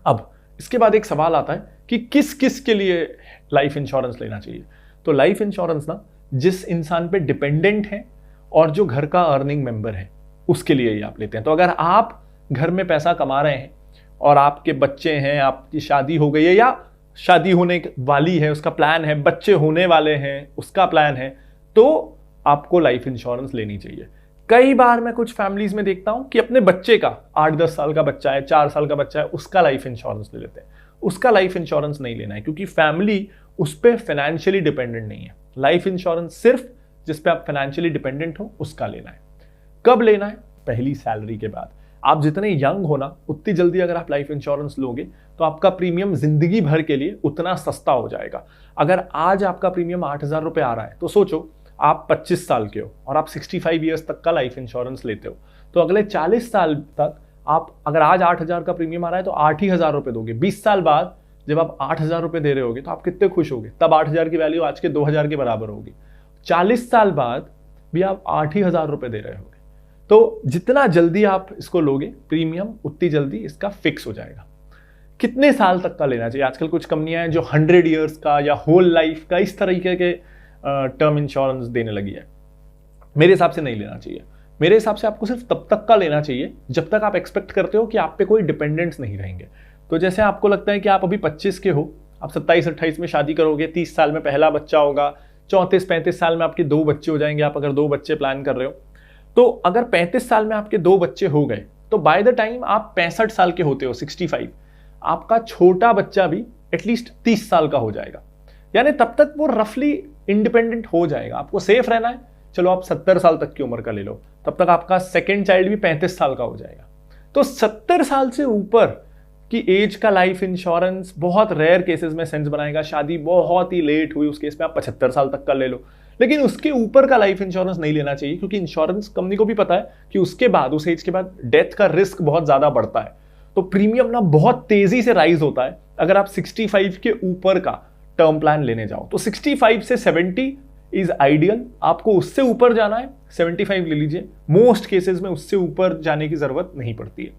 अब इसके बाद एक सवाल आता है कि किस किस के लिए लाइफ इंश्योरेंस लेना चाहिए। तो लाइफ इंश्योरेंस ना जिस इंसान पे डिपेंडेंट है और जो घर का अर्निंग मेंबर है उसके लिए ही आप लेते हैं। तो अगर आप घर में पैसा कमा रहे हैं और आपके बच्चे हैं, आपकी शादी हो गई है या शादी होने वाली है उसका प्लान है, बच्चे होने वाले हैं उसका प्लान है, तो आपको लाइफ इंश्योरेंस लेनी चाहिए। कई बार मैं कुछ फैमिलीज में देखता हूं कि अपने बच्चे का 8-10 साल का बच्चा है, 4 साल का बच्चा है, उसका लाइफ इंश्योरेंस ले लेते हैं। उसका लाइफ इंश्योरेंस नहीं लेना है क्योंकि फैमिली उस पर फाइनेंशियली डिपेंडेंट नहीं है। लाइफ इंश्योरेंस सिर्फ जिस पे आप फाइनेंशियली डिपेंडेंट हो उसका लेना है। कब लेना है? पहली सैलरी के बाद। आप जितने यंग हो ना उतनी जल्दी अगर आप लाइफ इंश्योरेंस लोगे तो आपका प्रीमियम जिंदगी भर के लिए उतना सस्ता हो जाएगा। अगर आज आपका प्रीमियम 8,000 रुपये आ रहा है तो सोचो आप 25 साल के हो और आप 65 ईयर्स तक का लाइफ इंश्योरेंस लेते हो, तो अगले 40 साल तक आप अगर आज 8,000 का प्रीमियम आ रहा है तो 8,000 रुपये दोगे। 20 साल बाद जब आप 8,000 रुपये दे रहे होगे तो आप कितने खुश होगे। तब 8,000 की वैल्यू आज के 2,000 के बराबर होगी। 40 साल बाद भी आप 8,000 रुपये दे रहे होगे। तो जितना जल्दी आप इसको लोगे प्रीमियम उतनी जल्दी इसका फिक्स हो जाएगा। कितने साल तक का लेना चाहिए? आजकल कुछ कंपनियां हैं जो 100 ईयर्स का या होल लाइफ का इस तरीके के टर्म इंश्योरेंस देने लगी है। मेरे हिसाब से नहीं लेना चाहिए। मेरे हिसाब से आपको सिर्फ तब तक का लेना चाहिए जब तक आप एक्सपेक्ट करते हो कि आप पे कोई डिपेंडेंट्स नहीं रहेंगे। तो जैसे आपको लगता है कि आप अभी 25 के हो, आप 27-28 में शादी करोगे, 30 साल में पहला बच्चा होगा, 34-35 साल में आपके 2 बच्चे हो जाएंगे, आप अगर 2 बच्चे प्लान कर रहे हो, तो अगर 35 साल में आपके 2 बच्चे हो गए तो बाय द टाइम आप 65 साल के होते हो, 65, आपका छोटा बच्चा भी एटलीस्ट 30 साल का हो जाएगा। यानी तब तक वो रफली इंडिपेंडेंट हो जाएगा। आपको सेफ रहना है, चलो आप 70 साल तक की उम्र का ले लो, तब तक आपका सेकेंड चाइल्ड भी 35 साल का हो जाएगा। तो 70 साल से ऊपर की एज का लाइफ इंश्योरेंस बहुत रेयर केसेस में सेंस बनाएगा। शादी बहुत ही लेट हुई उस केस में आप 75 साल तक का ले लो, लेकिन उसके ऊपर का लाइफ इंश्योरेंस नहीं लेना चाहिए क्योंकि इंश्योरेंस कंपनी को भी पता है कि उसके बाद, उस एज के बाद डेथ का रिस्क बहुत ज्यादा बढ़ता है। तो प्रीमियम ना बहुत तेजी से राइज होता है अगर आप 65 के ऊपर का टर्म प्लान लेने जाओ। तो 65 से 70 इज आइडियल। आपको उससे ऊपर जाना है 75 ले लीजिए। मोस्ट केसेस में उससे ऊपर जाने की जरूरत नहीं पड़ती है।